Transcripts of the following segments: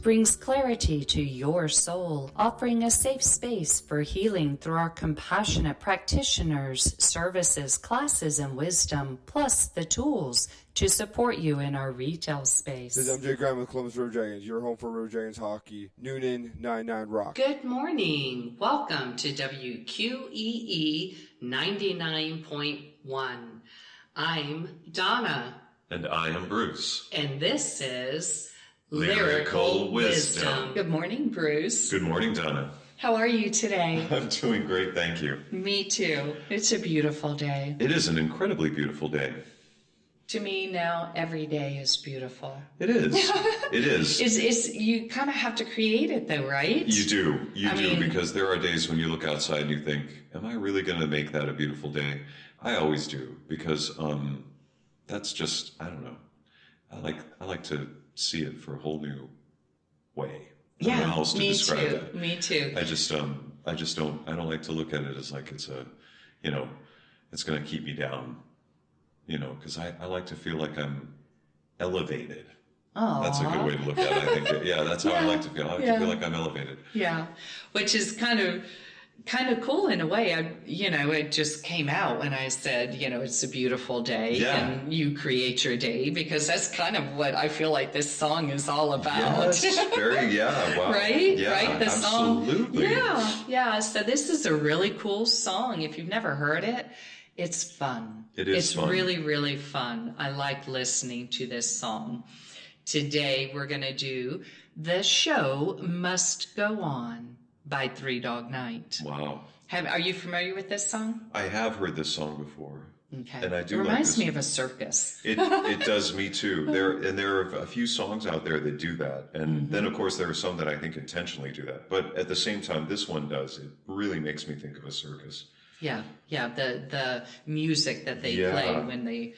brings clarity to your soul, offering a safe space for healing through our compassionate practitioners, services, classes, and wisdom, plus the tools to support you in our retail space. This is MJ Graham with Columbus River Dragons, your home for River Dragons hockey. Newnan 99 Rock. Good morning. Welcome to WQEE 99.1. I'm Donna. And I am Bruce. And this is Lyrical Wisdom. Good morning, Bruce. Good morning, Donna. How are you today? I'm doing great, thank you. Me too. It's a beautiful day. It is an incredibly beautiful day. To me now, every day is beautiful. It is. It is. It's you kind of have to create it though, right? You do. You do, because there are days when you look outside and you think, am I really going to make that a beautiful day? I always do, because that's just, I don't know. I like to see it for a whole new way. I don't know how else to describe it. Me too. I don't like to look at it as like it's a, it's going to keep me down, because I like to feel like I'm elevated. Oh, that's a good way to look at it. I think, that's how I like to feel. I like to feel like I'm elevated. Yeah, which is kind of cool in a way. It just came out when I said, it's a beautiful day and you create your day, because that's kind of what I feel like this song is all about. Yes, wow. Right? Yeah, right? The absolutely. song. Yeah. So this is a really cool song. If you've never heard it, it's fun. It's fun. Really, really fun. I like listening to this song. Today we're going to do The Show Must Go On by Three Dog Night. Wow. Are you familiar with this song? I have heard this song before. Okay. And I do. It reminds me of a circus. It does me too. There are a few songs out there that do that. And then of course there are some that I think intentionally do that. But at the same time, this one does. It really makes me think of a circus. Yeah. The music that they play when they,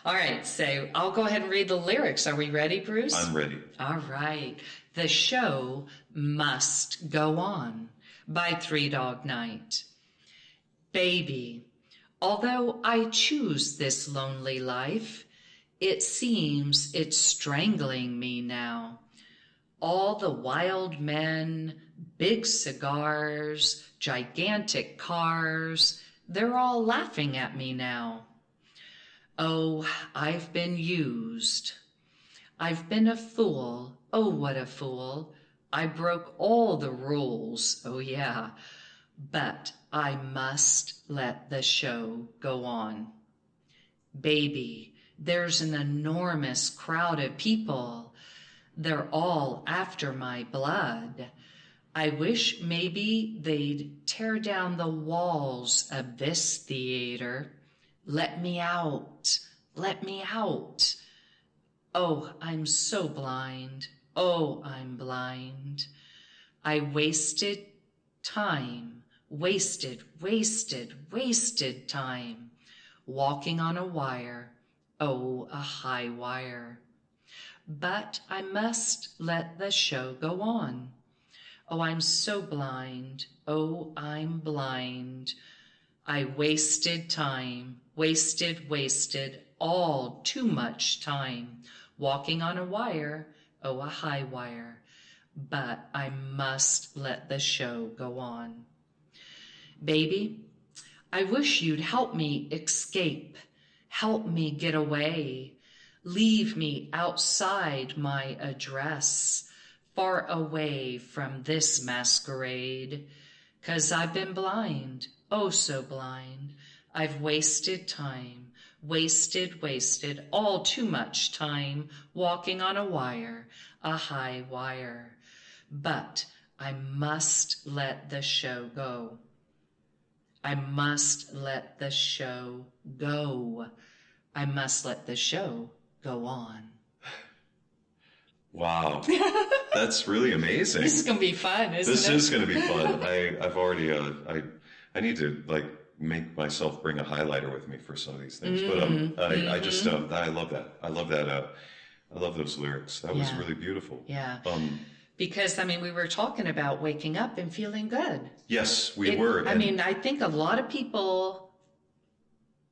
All right, so I'll go ahead and read the lyrics. Are we ready, Bruce? I'm ready. All right. The Show Must Go On by Three Dog Night. Baby, although I choose this lonely life, it seems it's strangling me now. All the wild men, big cigars, gigantic cars, they're all laughing at me now. Oh, I've been used. I've been a fool. Oh, what a fool. I broke all the rules. Oh, yeah. But I must let the show go on. Baby, there's an enormous crowd of people. They're all after my blood. I wish maybe they'd tear down the walls of this theater. Let me out. Let me out. Oh, I'm so blind. Oh, I'm blind. I wasted time. Wasted time. Walking on a wire. Oh, a high wire. But I must let the show go on. Oh, I'm so blind. Oh, I'm blind. I wasted time. Wasted, all too much time. Walking on a wire. Oh, a high wire. But I must let the show go on. Baby, I wish you'd help me escape. Help me get away. Leave me outside my address, far away from this masquerade. 'Cause I've been blind, oh so blind. I've wasted time, wasted, all too much time, walking on a wire, a high wire. But I must let the show go. I must let the show go. I must let the show go on. Wow. That's really amazing. This is going to be fun, isn't it? This is going to be fun. I've already, I need to make myself bring a highlighter with me for some of these things. But I just, I love that. I love that. I love those lyrics. That was really beautiful. Yeah. Because, we were talking about waking up and feeling good. Yes, we were. I think a lot of people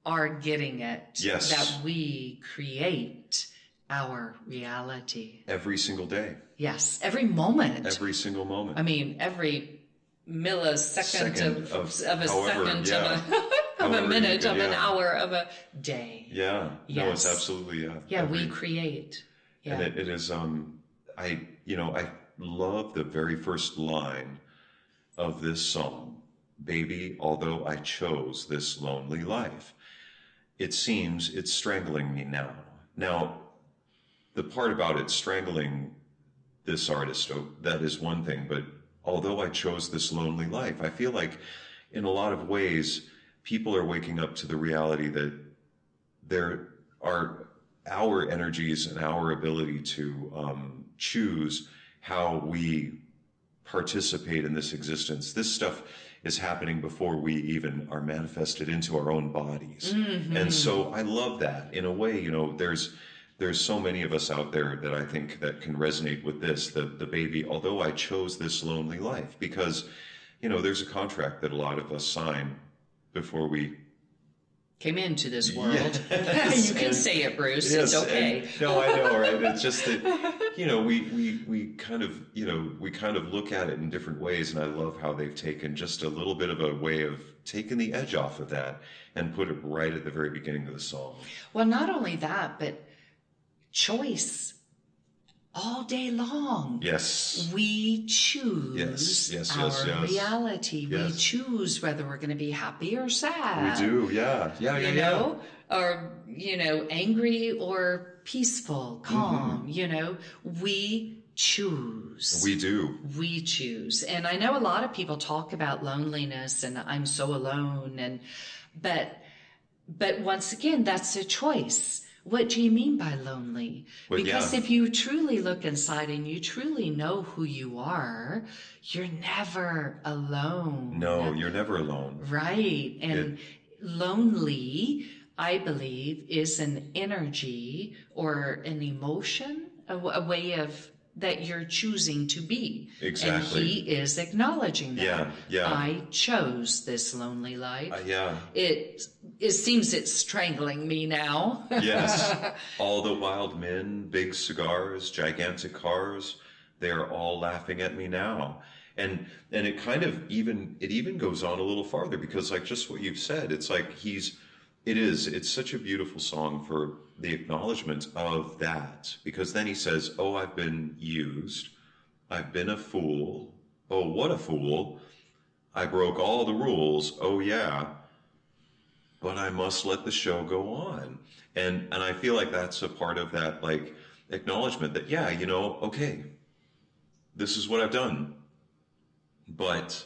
are getting it. Yes. That we create our reality. Every single day. Yes, every moment. Every single moment. I mean, every millisecond of a however, second yeah. of a However minute could, of an yeah. hour of a day. Yeah. Yes. No, it's absolutely, yeah. Yeah, we create. Yeah. And it is, I love the very first line of this song, "Baby, although I chose this lonely life, it seems it's strangling me now." Now, the part about it strangling this artist, that is one thing, but although I chose this lonely life, I feel like in a lot of ways, people are waking up to the reality that there are our energies and our ability to choose how we participate in this existence. This stuff is happening before we even are manifested into our own bodies. Mm-hmm. And so I love that. In a way, there's so many of us out there that I think that can resonate with this, the baby, although I chose this lonely life, because, there's a contract that a lot of us sign before we came into this world. Yes. You can say it, Bruce. Yes, it's okay. No, I know, right? It's just that, we kind of look at it in different ways, and I love how they've taken just a little bit of a way of taking the edge off of that and put it right at the very beginning of the song. Well, not only that, but choice all day long. Yes. We choose our reality. Yes. We choose whether we're going to be happy or sad. We do, yeah. Or, angry or peaceful, calm, we choose. We do. We choose. And I know a lot of people talk about loneliness and I'm so alone. But once again, that's a choice. What do you mean by lonely? Because if you truly look inside and you truly know who you are, you're never alone. No, you're never alone. Right. And lonely, I believe, is an energy or an emotion, a way of that you're choosing to be. Exactly. And he is acknowledging that. Yeah. I chose this lonely life. Yeah. It seems it's strangling me now. Yes. All the wild men, big cigars, gigantic cars, they're all laughing at me now. And it kind of even goes on a little farther, because like just what you've said, it's like it's such a beautiful song for the acknowledgement of that, because then he says, "Oh, I've been used. I've been a fool. Oh, what a fool. I broke all the rules. Oh, yeah. But I must let the show go on." And I feel like that's a part of that, like, acknowledgement that, okay, this is what I've done. But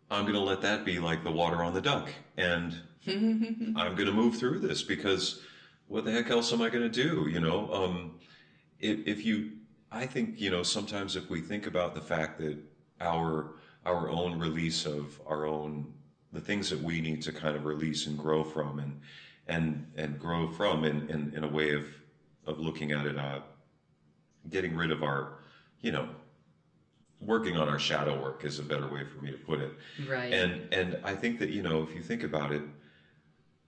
I'm going to let that be like the water on the duck. And I'm going to move through this, because what the heck else am I going to do? I think, sometimes if we think about the fact that our own release of the things that we need to kind of release and grow from and grow from in a way of looking at it, getting rid of our, working on our shadow work is a better way for me to put it. Right. And I think that, if you think about it,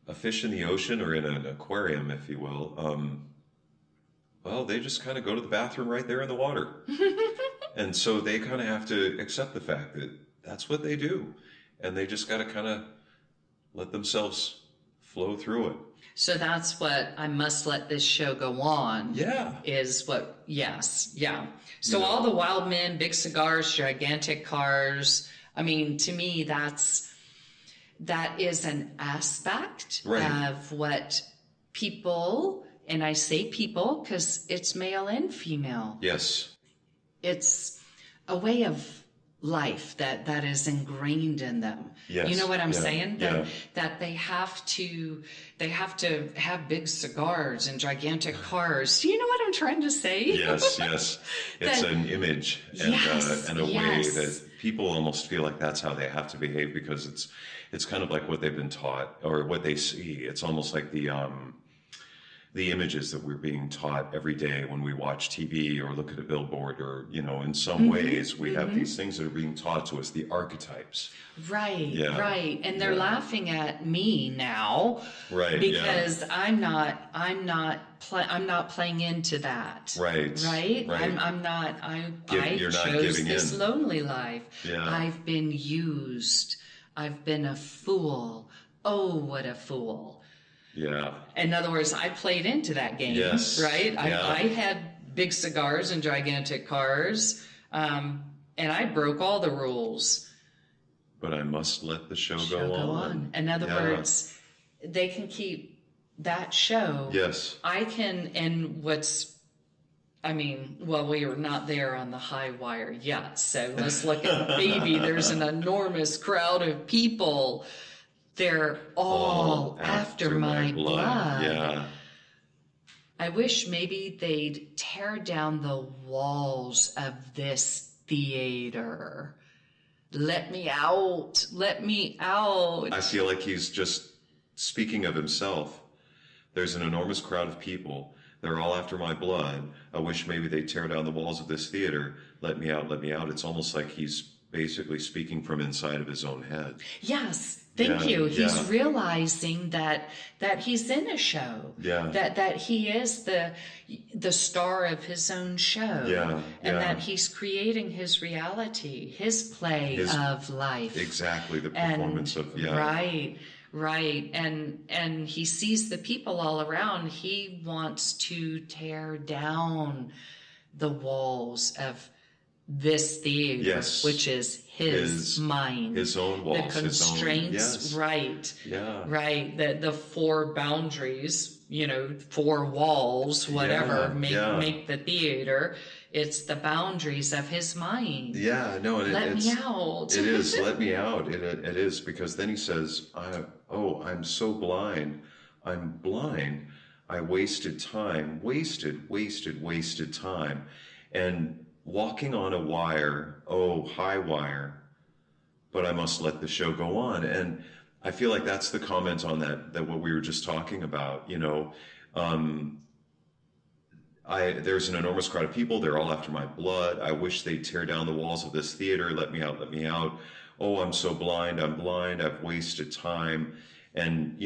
a fish in the ocean or in an aquarium, if you will, they just kind of go to the bathroom right there in the water. And so they kind of have to accept the fact that that's what they do. And they just got to kind of let themselves flow through it. So that's what I must let this show go on. Yeah. Is what, yes. Yeah. So all the wild men, big cigars, gigantic cars. I mean, to me, that is an aspect of what people, and I say people because it's male and female. Yes. It's a way of life that is ingrained in them. Yes. You know what I'm saying? Yeah. That they have to have big cigars and gigantic cars. Do you know what I'm trying to say? Yes. It's an image and a way that people almost feel like that's how they have to behave, because it's kind of like what they've been taught or what they see. It's almost like the the images that we're being taught every day when we watch TV or look at a billboard, or, you know, in some ways we have these things that are being taught to us, the archetypes. Right, Yeah. right. And they're laughing at me now, Right, because I'm not playing into that. Right, Right? right. I You're not chose giving this in. lonely life. Yeah. I've been used. I've been a fool. Oh, what a fool. Yeah. In other words, I played into that game, Yes. right? Yeah. I had big cigars and gigantic cars, and I broke all the rules. But I must let the show Go on. In other words, they can keep that show. Yes. I can, and we are not there on the high wire yet. So let's look at Baby. There's an enormous crowd of people. They're all after my blood. Yeah. I wish maybe they'd tear down the walls of this theater. Let me out. Let me out. I feel like he's just speaking of himself. There's an enormous crowd of people. They're all after my blood. I wish maybe they'd tear down the walls of this theater. Let me out. Let me out. It's almost like he's basically speaking from inside of his own head. Yes. Thank you. He's yeah. realizing that he's in a show. Yeah. That he is the star of his own show. Yeah. And that he's creating his reality, his play of life. Exactly. The performance of Right. And he sees the people all around. He wants to tear down the walls of this theater, which is his mind, his own walls, the constraints, right? The four boundaries, 4 walls, whatever make the theater. It's the boundaries of his mind. Yeah, no, let me out. It is, let me out. It is, because then he says, I'm so blind. I'm blind. I wasted time, wasted time. And walking on a wire, high wire, but I must let the show go on. And I feel like that's the comment on that what we were just talking about, there's an enormous crowd of people. They're all after my blood. I wish they'd tear down the walls of this theater. Let me out, let me out. Oh, I'm so blind. I'm blind. I've wasted time. And,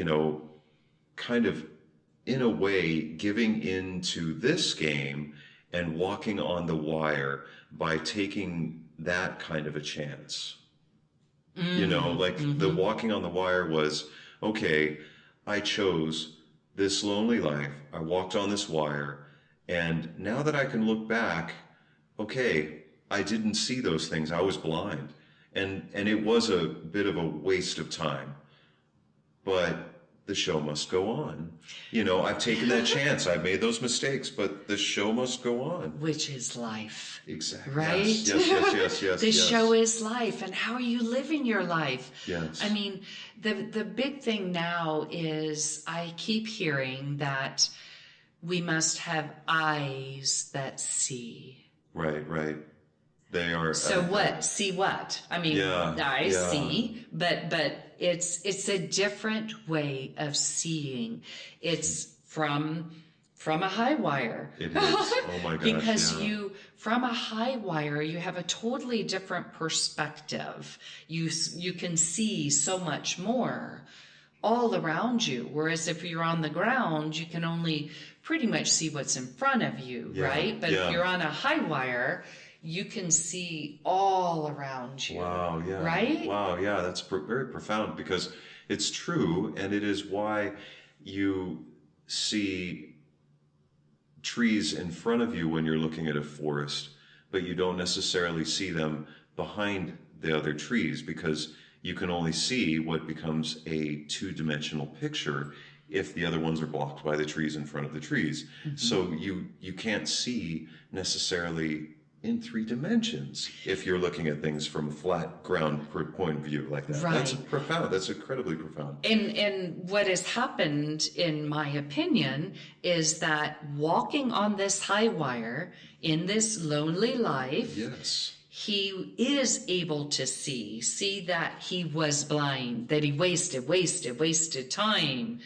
kind of in a way giving into this game and walking on the wire by taking that kind of a chance. The walking on the wire was, okay, I chose this lonely life. I walked on this wire. And now that I can look back, okay, I didn't see those things. I was blind. And it was a bit of a waste of time. But the show must go on. I've taken that chance. I've made those mistakes, but the show must go on. Which is life. Exactly. Right? Yes. The show is life. And how are you living your life? Yes. I mean, the big thing now is I keep hearing that we must have eyes that see. Right. They are. So what? See what? I mean, I see, but it's a different way of seeing. It's from a high wire. It is. Oh my gosh. Because from a high wire, you have a totally different perspective. You can see so much more all around you. Whereas if you're on the ground, you can only pretty much see what's in front of you, right? But if you're on a high wire, you can see all around you. Wow, yeah. Right? Wow, yeah, that's very profound, because it's true, and it is why you see trees in front of you when you're looking at a forest, but you don't necessarily see them behind the other trees, because you can only see what becomes a two-dimensional picture if the other ones are blocked by the trees in front of the trees. Mm-hmm. So you can't see necessarily in 3 dimensions if you're looking at things from a flat ground point of view like that. Right. That's profound. That's incredibly profound. And what has happened, in my opinion, is that walking on this high wire in this lonely life, he is able to see that he was blind, that he wasted time.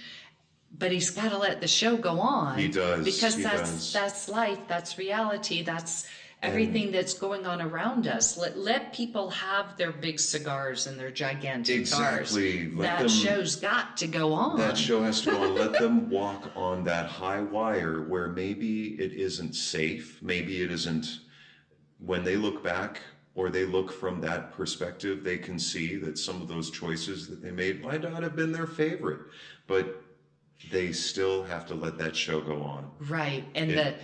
but he's got to let the show go on. He does. Because He that's does. that's life, that's reality, that's everything that's going on around us. Let people have their big cigars and their gigantic Exactly. cars. Let That them- show's got to go on. That show has to go on. Let them walk on that high wire where maybe it isn't safe. Maybe it isn't. When they look back or they look from that perspective, they can see that some of those choices that they made might not have been their favorite. But they still have to let that show go on. Right. And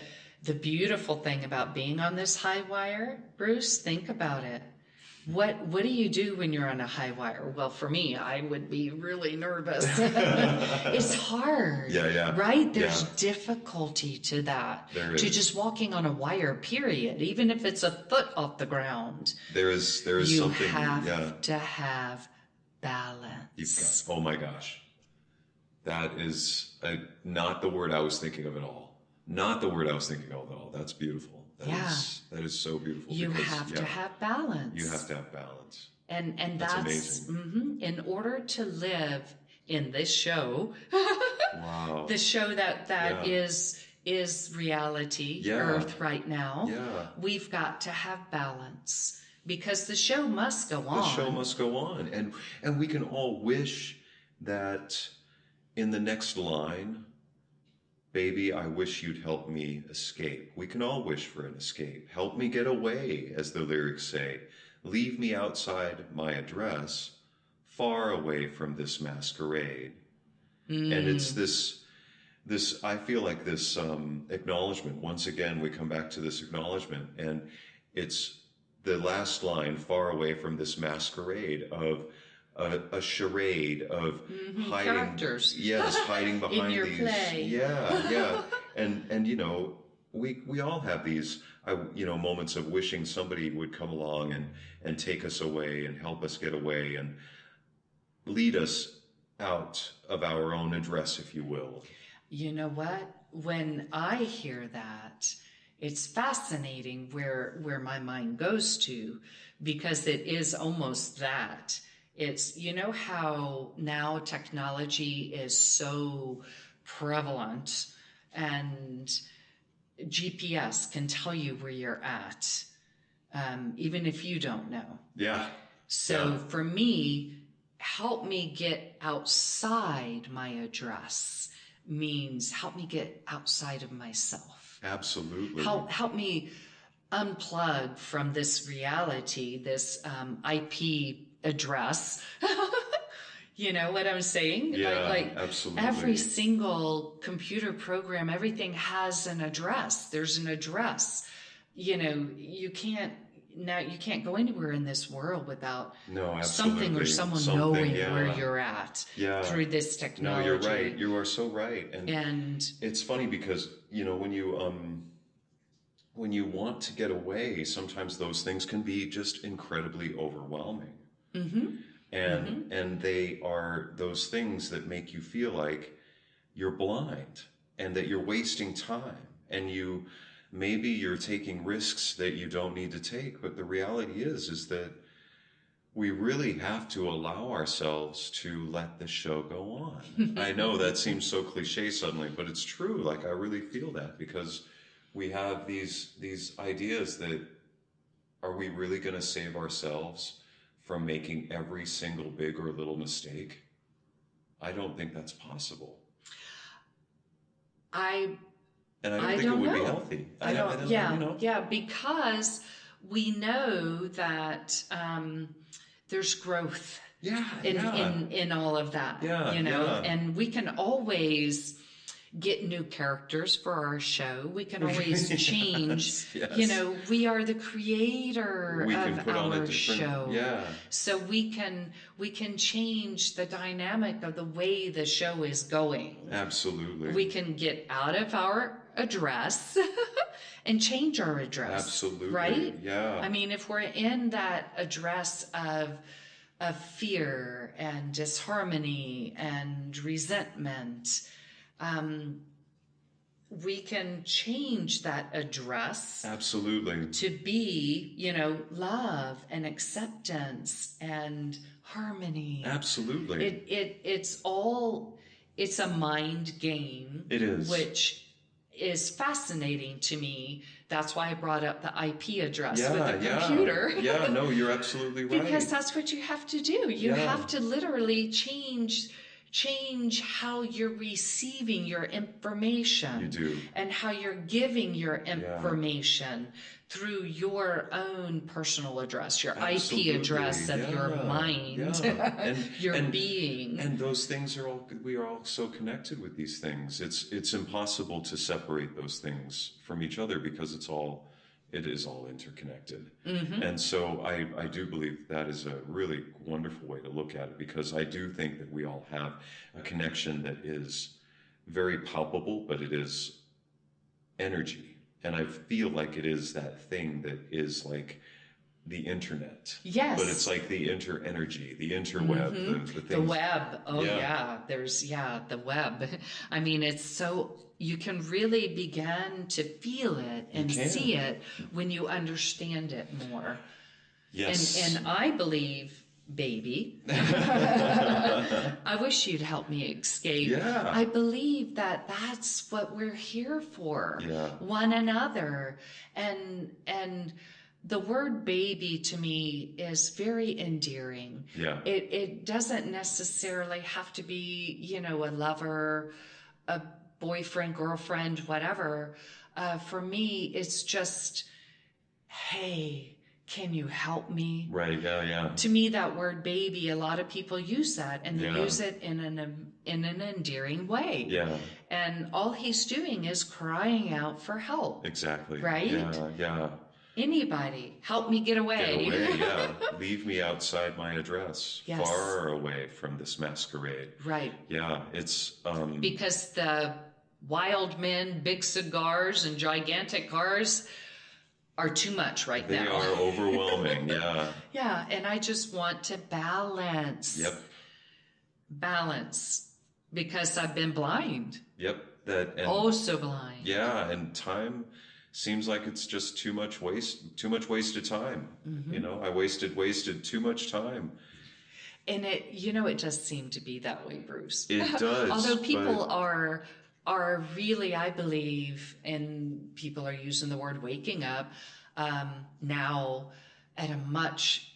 the beautiful thing about being on this high wire, Bruce, think about it. What do you do when you're on a high wire? Well, for me, I would be really nervous. It's hard. Yeah. Right? There's Yeah. difficulty to that. There To is. just walking on a wire, period. Even if it's a foot off the ground. There is You something. have to have balance. You've got. Oh my gosh, that is not the word I was thinking of at all. Not the word I was thinking of at all. That's beautiful. That is so beautiful. You because, have to have balance. You have to have balance. And That's that's amazing. In order to live in this show, Wow. the show that Yeah. is reality, Yeah. Earth right now. Yeah. We've got to have balance because the show must go on. The show must go on, and we can all wish that in the next line, baby, I wish you'd help me escape. We can all wish for an escape. Help me get away, as the lyrics say. Leave me outside my address, far away from this masquerade. And it's this I feel like this acknowledgement. Once again, we come back to this acknowledgement, and it's the last line, far away from this masquerade of a charade of hiding characters. Yes, hiding behind your these. play. Yeah. And you know, we all have these moments of wishing somebody would come along and take us away and help us get away and lead us out of our own address, if you will. You know what? When I hear that, it's fascinating where my mind goes to, because it is almost that. It's, you know how now technology is so prevalent and GPS can tell you where you're at, even if you don't know. Yeah. So Yeah. for me, help me get outside my address means help me get outside of myself. Absolutely. Help me unplug from this reality, this IP address. You know what I'm saying? Yeah, like absolutely. Every single computer program, everything has an address. There's an address. You know, you can't go anywhere in this world without something or someone knowing where you're at through this technology. No, you're right. You are so right. And it's funny because, you know, when you want to get away, sometimes those things can be just incredibly overwhelming. And they are those things that make you feel like you're blind and that you're wasting time, and maybe you're taking risks that you don't need to take. But the reality is that we really have to allow ourselves to let the show go on. I know that seems so cliche suddenly, but it's true. Like, I really feel that, because we have these ideas that, are we really going to save ourselves from making every single big or little mistake? I don't think that's possible. I don't think it would be healthy. I don't. Because we know that there's growth in all of that. And we can always get new characters for our show. We can always change. Yes. You know, we are the creator of our show. Yeah. So we can change the dynamic of the way the show is going. Absolutely. We can get out of our address and change our address. Absolutely. Right? Yeah. I mean, if we're in that address of fear and disharmony and resentment, we can change that address. Absolutely. To be, you know, love and acceptance and harmony. Absolutely. It's all it's a mind game. It is. Which is fascinating to me. That's why I brought up the IP address with the computer. Yeah, no, you're absolutely right. Because that's what you have to do. You have to literally change how you're receiving your information. You do. And how you're giving your information through your own personal address, your IP address of your mind, your being. And those things we are all so connected with these things. It's impossible to separate those things from each other because it is all interconnected. Mm-hmm. And so I do believe that is a really wonderful way to look at it, because I do think that we all have a connection that is very palpable, but it is energy. And I feel like it is that thing that is like the internet. Yes. But it's like the energy, the interweb, the things. The web. Oh yeah. There's the web. I mean, it's so, you can really begin to feel it and see it when you understand it more. Yes. And I believe, baby, I wish you'd help me escape. Yeah. I believe that that's what we're here for. Yeah. One another. And the word baby to me is very endearing. Yeah. It doesn't necessarily have to be, a lover, a boyfriend, girlfriend, whatever. For me, it's just, hey, can you help me? Right, yeah. To me, that word baby, a lot of people use that, and they use it in an endearing way. Yeah. And all he's doing is crying out for help. Exactly. Right? Yeah. Anybody, help me get away. Get away, yeah. Leave me outside my address, far away from this masquerade. Right. Yeah, it's... because the wild men, big cigars, and gigantic cars are too much now. They are overwhelming, yeah. Yeah, and I just want to balance. Yep. Balance, because I've been blind. Yep. So blind. Yeah, and time seems like it's just too much wasted time. Mm-hmm. I wasted too much time. And it does seem to be that way, Bruce. It does. Although people are really, I believe, and people are using the word waking up now at a much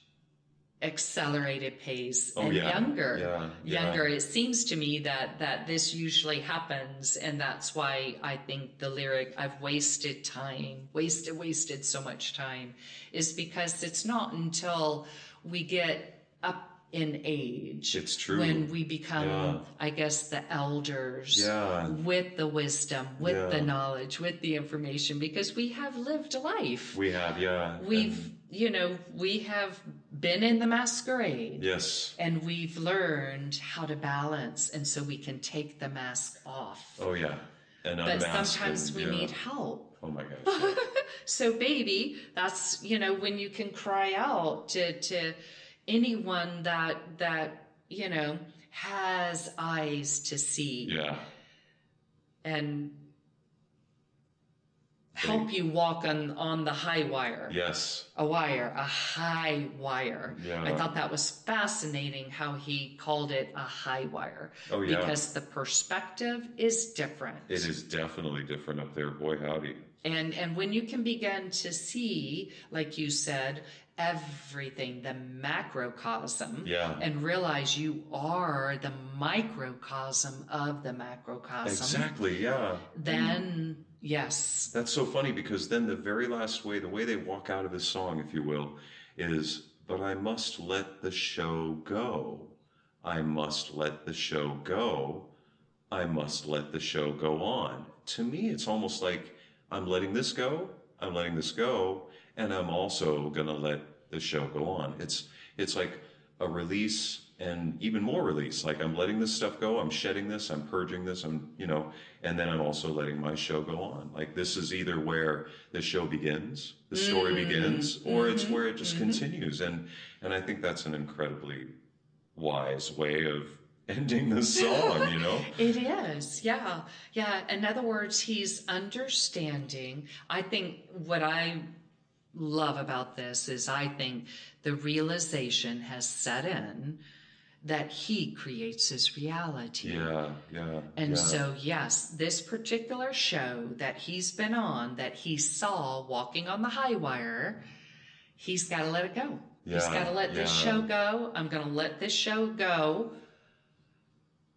accelerated pace younger. It seems to me that this usually happens, and that's why I think the lyric, I've wasted so much time, is because it's not until we get up in age, it's true, when we become I guess the elders, with the wisdom, with the knowledge, with the information, because we have lived life. We have we have been in the masquerade, and we've learned how to balance, and so we can take the mask off. But sometimes we need help. Oh my gosh. So baby, that's when you can cry out to anyone that has eyes to see, and help you walk on the high wire. A high wire. I thought that was fascinating how he called it a high wire. Because the perspective is different. It is definitely different up there, boy howdy. And when you can begin to see, like you said, everything, the macrocosm, and realize you are the microcosm of the macrocosm. Exactly, yeah. Then, yes. That's so funny, because then the very last way, the way they walk out of this song, if you will, is, but I must let the show go. I must let the show go. I must let the show go on. To me, it's almost like I'm letting this go, and I'm also going to let the show go on. It's like a release and even more release. Like, I'm letting this stuff go, I'm shedding this, I'm purging this, and then I'm also letting my show go on. Like, this is either where the show begins, the story begins, or it's where it just continues. And I think that's an incredibly wise way of ending the song, It is, yeah. In other words, he's understanding. I think what I love about this is, I think the realization has set in that he creates his reality. Yeah. And so, yes, this particular show that he's been on, that he saw walking on the high wire, he's got to let it go. He's got to let this show go. I'm going to let this show go.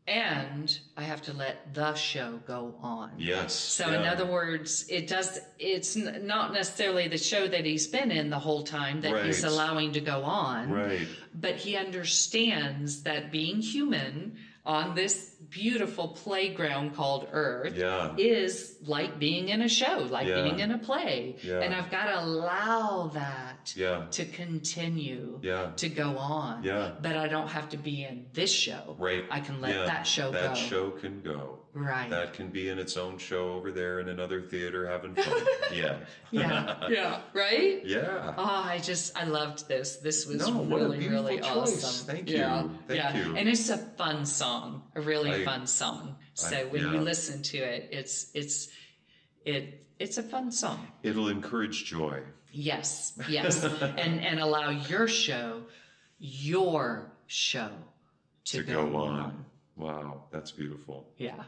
And I have to let the show go on. Yes. So in other words, it's not necessarily the show that he's been in the whole time that he's allowing to go on. Right. But he understands that being human on this beautiful playground called Earth is like being in a show, like being in a play. And I've got to allow that to continue to go on. But I don't have to be in this show. Right. I can let that show go. That show can go. Right. That can be in its own show over there in another theater having fun. Yeah. Right? Yeah. Oh, I loved this. This was what a really, beautiful really choice. awesome. Thank you. Thank you. And it's a fun song, a really fun song. So when you listen to it, it's a fun song. It'll encourage joy. Yes. and allow your show to go on. Wow, that's beautiful. Yeah.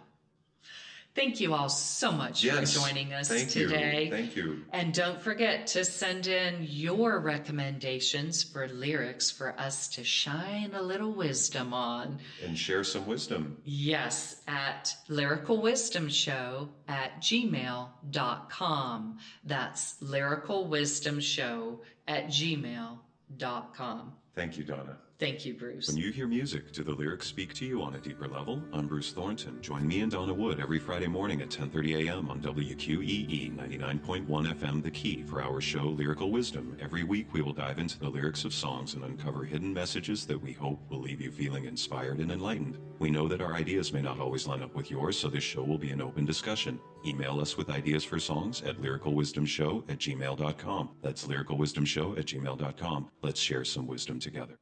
Thank you all so much for joining us today. Thank you. And don't forget to send in your recommendations for lyrics for us to shine a little wisdom on. And share some wisdom. Yes, at lyricalwisdomshow@gmail.com. That's lyricalwisdomshow@gmail.com. Thank you, Donna. Thank you, Bruce. When you hear music, do the lyrics speak to you on a deeper level? I'm Bruce Thornton. Join me and Donna Wood every Friday morning at 10:30 a.m. on WQEE 99.1 FM The Key for our show Lyrical Wisdom. Every week we will dive into the lyrics of songs and uncover hidden messages that we hope will leave you feeling inspired and enlightened. We know that our ideas may not always line up with yours, so this show will be an open discussion. Email us with ideas for songs at lyricalwisdomshow@gmail.com. That's lyricalwisdomshow@gmail.com. Let's share some wisdom together.